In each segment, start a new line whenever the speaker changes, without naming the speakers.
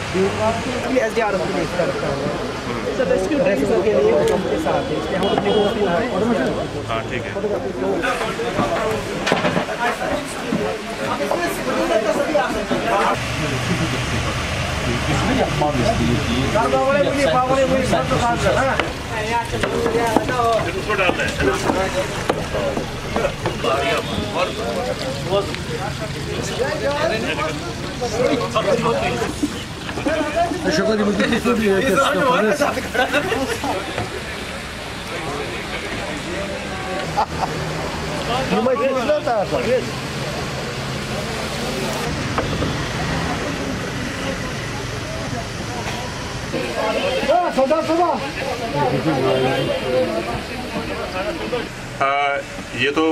SDR rescue के लिए उनके साथ है, इसलिए हम अपने को
हाँ ठीक है।
İsmi yapmam istiyor ki.
उसको डालना है।
Aşağı yukarı bir tutuyor diye
ये तो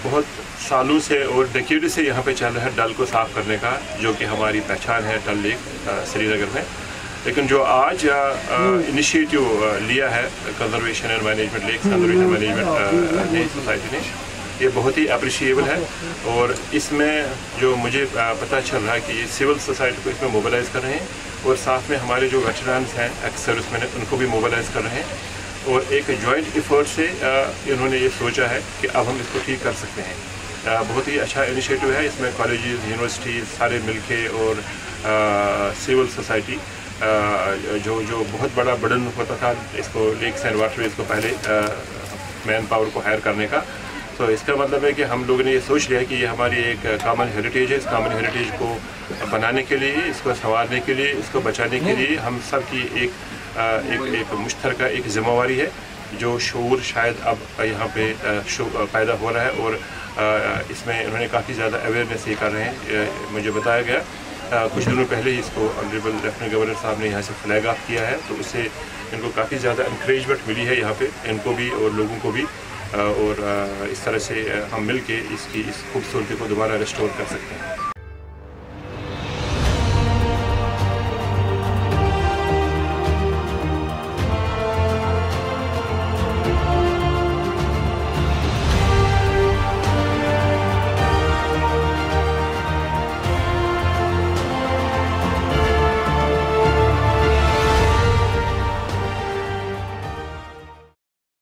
बहुत सालों से और डेकेड से यहाँ पे चल रहा है डल को साफ़ करने का, जो कि हमारी पहचान है डल लेक श्रीनगर में। लेकिन जो आज इनिशिएटिव लिया है conservation and management lake conservation management society ने, ये बहुत ही अप्रिशिएबल है। और इसमें जो मुझे पता चल रहा है कि ये सिविल सोसाइटी को इसमें मोबिलाइज़ कर रहे हैं, और साथ में हमारे जो वेटरन्स हैं एक्स सर्विसमैन हैं उनको भी मोबिलाइज़ कर रहे हैं। और एक जॉइंट एफर्ट से इन्होंने ये सोचा है कि अब हम इसको ठीक कर सकते हैं। बहुत ही अच्छा इनिशिएटिव है। इसमें कॉलेजेस, यूनिवर्सिटीज़ सारे मिलके और सिविल सोसाइटी जो बहुत बड़ा बर्डन होता था इसको लेक्स एंड वाटरवेज को पहले मैन पावर को हायर करने का, तो इसका मतलब है कि हम लोगों ने ये सोच लिया कि ये हमारी एक कॉमन हेरिटेज है। इस कॉमन हेरिटेज को बनाने के लिए, इसको संवारने के लिए, इसको बचाने के लिए हम सब की एक मुश्तरका एक जिम्मेवारी है, जो शऊर शायद अब यहाँ पे पैदा हो रहा है। और इसमें इन्होंने काफ़ी ज़्यादा अवेयरनेस ये कर रहे हैं। मुझे बताया गया कुछ दिनों पहले ही इसको ऑनरेबल लेफ्टिनेंट गवर्नर साहब ने यहाँ से फ्लैग ऑफ किया है, तो उससे इनको काफ़ी ज़्यादा इंकरेजमेंट मिली है यहाँ पे, इनको भी और लोगों को भी। और इस तरह से हम मिल के इस खूबसूरती को दोबारा रिस्टोर कर सकते हैं।